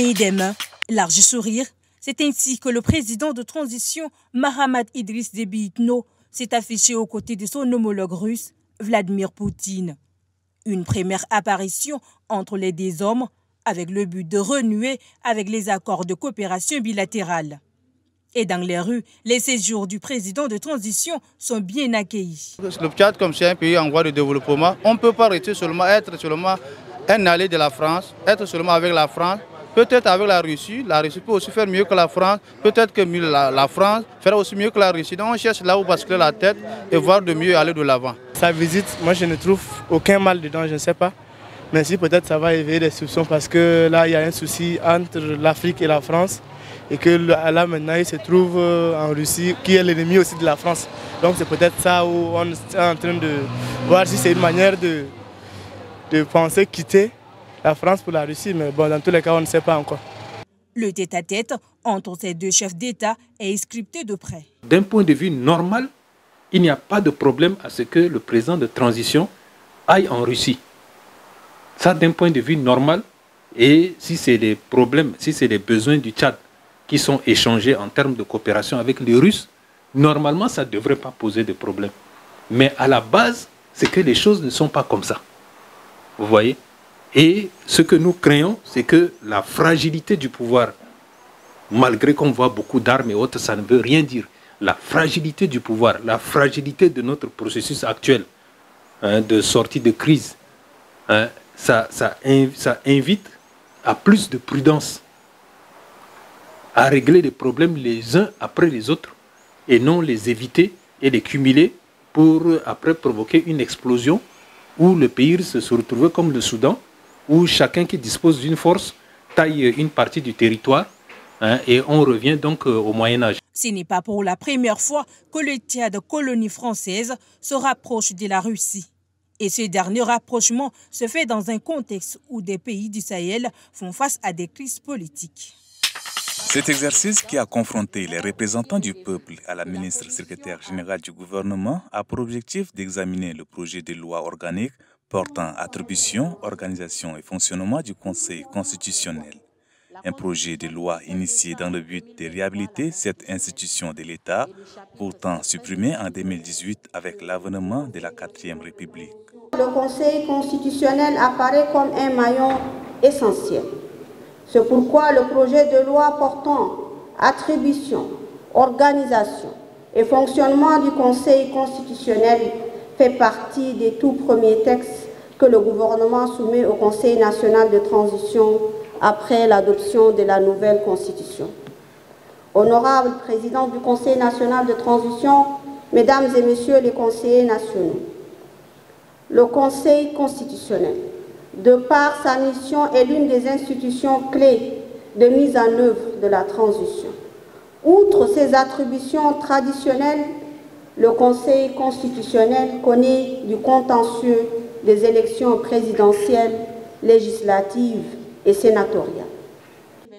Poignée des mains, large sourire, c'est ainsi que le président de transition Mahamat Idriss Déby Itno s'est affiché aux côtés de son homologue russe, Vladimir Poutine. Une première apparition entre les deux hommes avec le but de renouer avec les accords de coopération bilatérale. Et dans les rues, les séjours du président de transition sont bien accueillis. Le Tchad, comme c'est un pays en voie de développement, on ne peut pas être seulement un allié de la France, être seulement avec la France, peut-être avec la Russie peut aussi faire mieux que la France, peut-être que la France fera aussi mieux que la Russie. Donc on cherche là où basculer la tête et voir de mieux aller de l'avant. Sa visite, moi je ne trouve aucun mal dedans, je ne sais pas. Mais si peut-être ça va éveiller des soupçons parce que là il y a un souci entre l'Afrique et la France. Et que là maintenant il se trouve en Russie, qui est l'ennemi aussi de la France. Donc c'est peut-être ça où on est en train de voir si c'est une manière de penser quitter la France pour la Russie. Mais bon, dans tous les cas, on ne sait pas encore. Le tête-à-tête entre ces deux chefs d'État est scripté de près. D'un point de vue normal, il n'y a pas de problème à ce que le président de transition aille en Russie. Ça, d'un point de vue normal, et si c'est des problèmes, si c'est des besoins du Tchad qui sont échangés en termes de coopération avec les Russes, normalement, ça ne devrait pas poser de problème. Mais à la base, c'est que les choses ne sont pas comme ça. Vous voyez? Et ce que nous craignons, c'est que la fragilité du pouvoir, malgré qu'on voit beaucoup d'armes et autres, ça ne veut rien dire. La fragilité du pouvoir, la fragilité de notre processus actuel de sortie de crise, ça invite à plus de prudence, à régler les problèmes les uns après les autres et non les éviter et les cumuler pour après provoquer une explosion où le pays se retrouve comme le Soudan, où chacun qui dispose d'une force taille une partie du territoire et on revient donc au Moyen-Âge. Ce n'est pas pour la première fois que le Tchad, colonie française, se rapproche de la Russie. Et ce dernier rapprochement se fait dans un contexte où des pays du Sahel font face à des crises politiques. Cet exercice qui a confronté les représentants du peuple à la ministre secrétaire générale du gouvernement a pour objectif d'examiner le projet de loi organique portant attribution, organisation et fonctionnement du Conseil constitutionnel. Un projet de loi initié dans le but de réhabiliter cette institution de l'État, pourtant supprimée en 2018 avec l'avènement de la 4e République. Le Conseil constitutionnel apparaît comme un maillon essentiel. C'est pourquoi le projet de loi portant attribution, organisation et fonctionnement du Conseil constitutionnel fait partie des tout premiers textes que le gouvernement soumet au Conseil national de transition après l'adoption de la nouvelle Constitution. Honorable Président du Conseil national de transition, Mesdames et Messieurs les conseillers nationaux, le Conseil constitutionnel, de par sa mission, est l'une des institutions clés de mise en œuvre de la transition. Outre ses attributions traditionnelles, le Conseil constitutionnel connaît du contentieux des élections présidentielles, législatives et sénatoriales.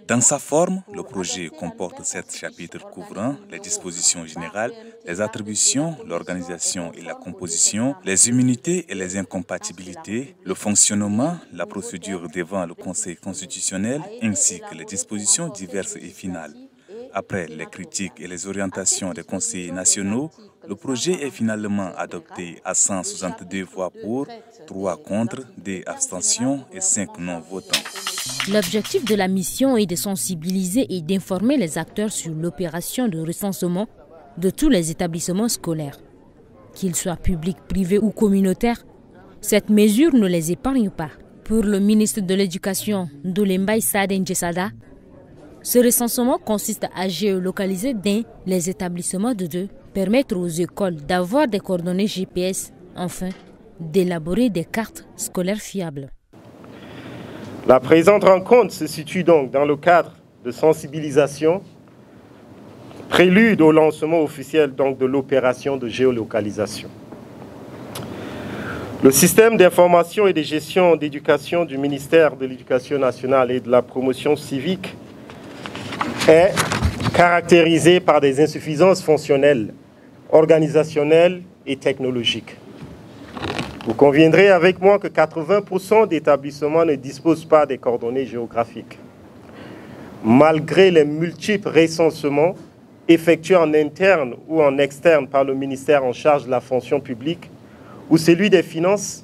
Dans sa forme, le projet comporte 7 chapitres couvrant les dispositions générales, les attributions, l'organisation et la composition, les immunités et les incompatibilités, le fonctionnement, la procédure devant le Conseil constitutionnel, ainsi que les dispositions diverses et finales. Après les critiques et les orientations des conseillers nationaux, le projet est finalement adopté à 162 voix pour, 3 contre, 2 abstentions et 5 non-votants. L'objectif de la mission est de sensibiliser et d'informer les acteurs sur l'opération de recensement de tous les établissements scolaires. Qu'ils soient publics, privés ou communautaires, cette mesure ne les épargne pas. Pour le ministre de l'Éducation, Doulembaye Saden Jesada, ce recensement consiste à géolocaliser dans les établissements de deux, permettre aux écoles d'avoir des coordonnées GPS, enfin, d'élaborer des cartes scolaires fiables. La présente rencontre se situe donc dans le cadre de sensibilisation, prélude au lancement officiel donc de l'opération de géolocalisation. Le système d'information et de gestion d'éducation du ministère de l'Éducation nationale et de la promotion civique est caractérisé par des insuffisances fonctionnelles, organisationnelles et technologiques. Vous conviendrez avec moi que 80% d'établissements ne disposent pas des coordonnées géographiques. malgré les multiples recensements effectués en interne ou en externe par le ministère en charge de la fonction publique ou celui des finances,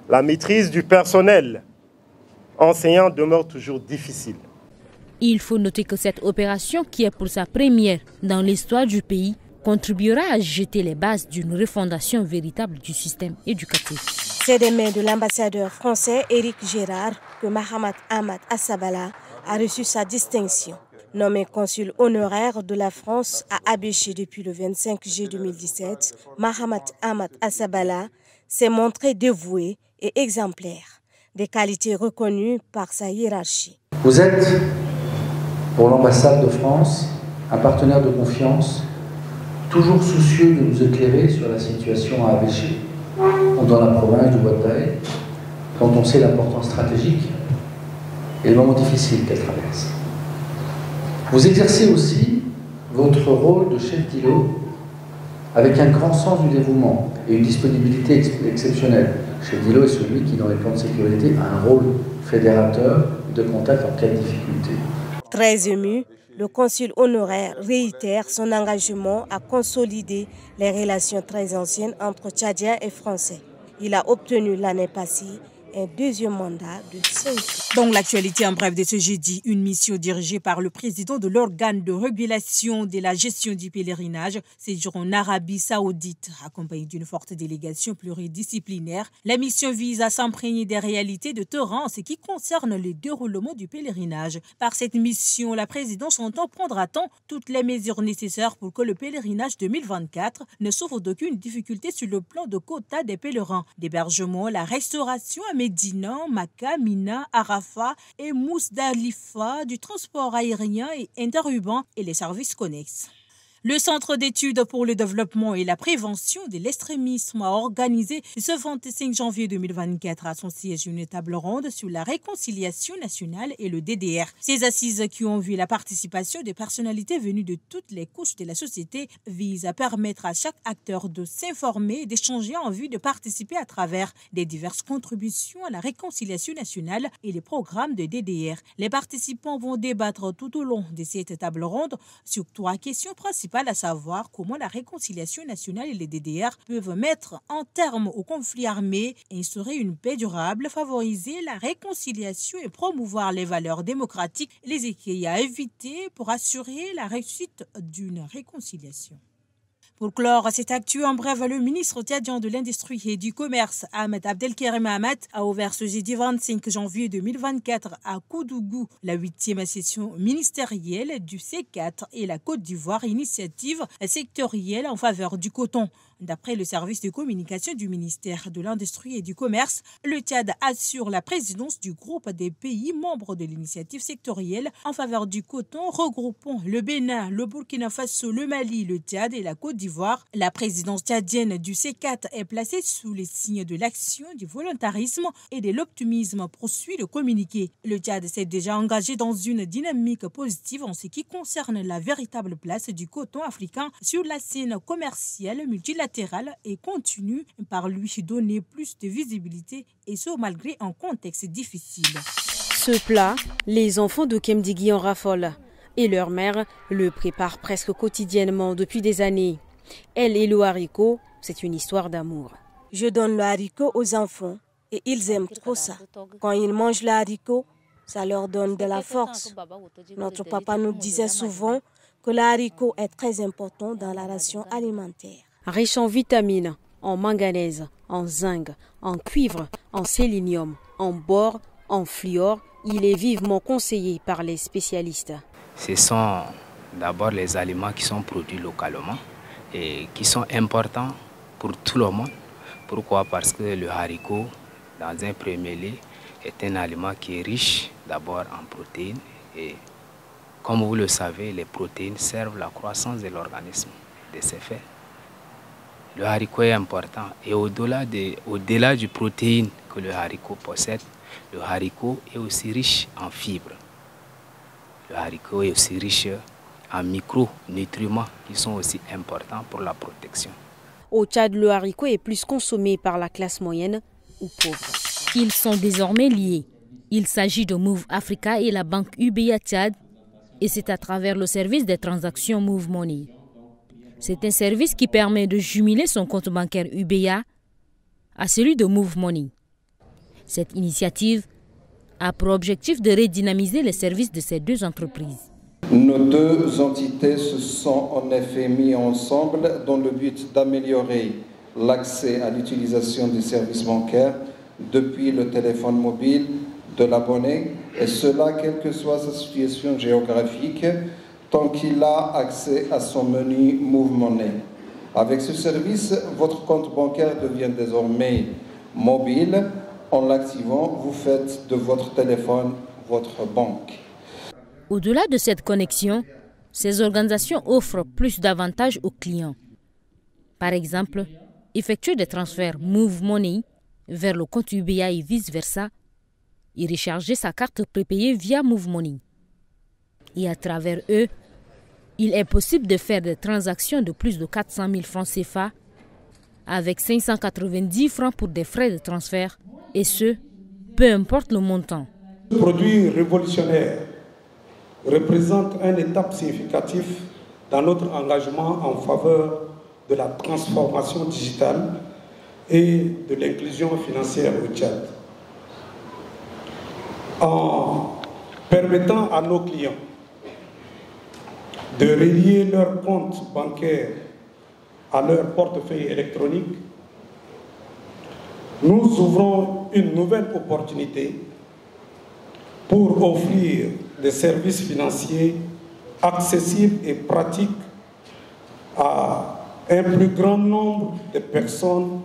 la maîtrise du personnel enseignant demeure toujours difficile. Il faut noter que cette opération, qui est pour sa première dans l'histoire du pays, contribuera à jeter les bases d'une refondation véritable du système éducatif. C'est des mains de l'ambassadeur français Éric Gérard que Mahamat Ahmad Assabala a reçu sa distinction. Nommé consul honoraire de la France à Abéché depuis le 25 juillet 2017, Mahamat Ahmad Assabala s'est montré dévoué et exemplaire, des qualités reconnues par sa hiérarchie. Vous êtes, pour l'ambassade de France, un partenaire de confiance, toujours soucieux de nous éclairer sur la situation à Abéché ou dans la province du Ouaddaï, quand on sait l'importance stratégique et les moments difficiles qu'elle traverse. Vous exercez aussi votre rôle de chef d'îlot avec un grand sens du dévouement et une disponibilité exceptionnelle. Chef d'îlot est celui qui, dans les plans de sécurité, a un rôle fédérateur de contact en cas de difficulté. Très ému, le consul honoraire réitère son engagement à consolider les relations très anciennes entre Tchadiens et Français. Il a obtenu l'année passée un deuxième mandat de 5 ans. Dans l'actualité en bref de ce jeudi, une mission dirigée par le président de l'organe de régulation de la gestion du pèlerinage séjourne en Arabie Saoudite, accompagnée d'une forte délégation pluridisciplinaire. La mission vise à s'imprégner des réalités de terrain en ce qui concerne le déroulement du pèlerinage. Par cette mission, la présidence entend prendre à temps toutes les mesures nécessaires pour que le pèlerinage 2024 ne souffre d'aucune difficulté sur le plan de quota des pèlerins, d'hébergement, la restauration à Médina, Maca, Mina, Arafat et Mousdalifa, du transport aérien et interurbain et les services connexes. Le Centre d'études pour le développement et la prévention de l'extrémisme a organisé ce 25 janvier 2024 à son siège une table ronde sur la réconciliation nationale et le DDR. Ces assises qui ont vu la participation de personnalités venues de toutes les couches de la société visent à permettre à chaque acteur de s'informer et d'échanger en vue de participer à travers des diverses contributions à la réconciliation nationale et les programmes de DDR. Les participants vont débattre tout au long de cette table ronde sur 3 questions principales, à savoir comment la réconciliation nationale et les DDR peuvent mettre un terme au conflit armé, instaurer une paix durable, favoriser la réconciliation et promouvoir les valeurs démocratiques et les écueils à éviter pour assurer la réussite d'une réconciliation. Pour clore cette actu en bref, le ministre tchadien de l'Industrie et du Commerce, Ahmed Abdelkarim Ahmed, a ouvert ce jeudi 25 janvier 2024 à Koudougou la 8e session ministérielle du C4 et la Côte d'Ivoire, initiative sectorielle en faveur du coton. D'après le service de communication du ministère de l'Industrie et du Commerce, le Tchad assure la présidence du groupe des pays membres de l'initiative sectorielle en faveur du coton, regroupant le Bénin, le Burkina Faso, le Mali, le Tchad et la Côte d'Ivoire. La présidence tchadienne du C4 est placée sous les signes de l'action, du volontarisme et de l'optimisme, poursuit le communiqué. Le Tchad s'est déjà engagé dans une dynamique positive en ce qui concerne la véritable place du coton africain sur la scène commerciale multilatérale et continue par lui donner plus de visibilité, et ce malgré un contexte difficile. Ce plat, les enfants de Kemdigui en raffolent et leur mère le prépare presque quotidiennement depuis des années. Elle et le haricot, c'est une histoire d'amour. Je donne le haricot aux enfants et ils aiment trop ça. Quand ils mangent le haricot, ça leur donne de la force. Notre papa nous disait souvent que le haricot est très important dans la ration alimentaire. Riche en vitamines, en manganèse, en zinc, en cuivre, en sélénium, en bore, en fluor, il est vivement conseillé par les spécialistes. Ce sont d'abord les aliments qui sont produits localement et qui sont importants pour tout le monde. Pourquoi? Parce que le haricot, dans un premier lieu, est un aliment qui est riche d'abord en protéines et, comme vous le savez, les protéines servent la croissance de l'organisme. De ce fait, le haricot est important et au-delà du protéine que le haricot possède, le haricot est aussi riche en fibres. Le haricot est aussi riche en micronutriments qui sont aussi importants pour la protection. Au Tchad, le haricot est plus consommé par la classe moyenne ou pauvre. Ils sont désormais liés. Il s'agit de Move Africa et la banque UBA Tchad Et c'est à travers le service des transactions Move Money. C'est un service qui permet de jumeler son compte bancaire UBA à celui de Move Money. Cette initiative a pour objectif de redynamiser les services de ces deux entreprises. Nos deux entités se sont en effet mises ensemble dans le but d'améliorer l'accès à l'utilisation des services bancaires depuis le téléphone mobile de l'abonné, et cela quelle que soit sa situation géographique, tant qu'il a accès à son menu Move Money. Avec ce service, votre compte bancaire devient désormais mobile. En l'activant, vous faites de votre téléphone votre banque. Au-delà de cette connexion, ces organisations offrent plus d'avantages aux clients. Par exemple, effectuer des transferts Move Money vers le compte UBA et vice-versa, et recharger sa carte prépayée via Move Money. Et à travers eux, il est possible de faire des transactions de plus de 400 000 francs CFA avec 590 francs pour des frais de transfert, et ce, peu importe le montant. Ce produit révolutionnaire représente une étape significative dans notre engagement en faveur de la transformation digitale et de l'inclusion financière au Tchad. En permettant à nos clients de relier leur compte bancaire à leur portefeuille électronique, nous ouvrons une nouvelle opportunité pour offrir des services financiers accessibles et pratiques à un plus grand nombre de personnes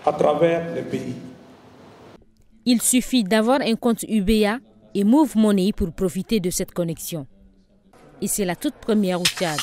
à travers le pays. Il suffit d'avoir un compte UBA et Move Money pour profiter de cette connexion. Et c'est la toute première au Tchad.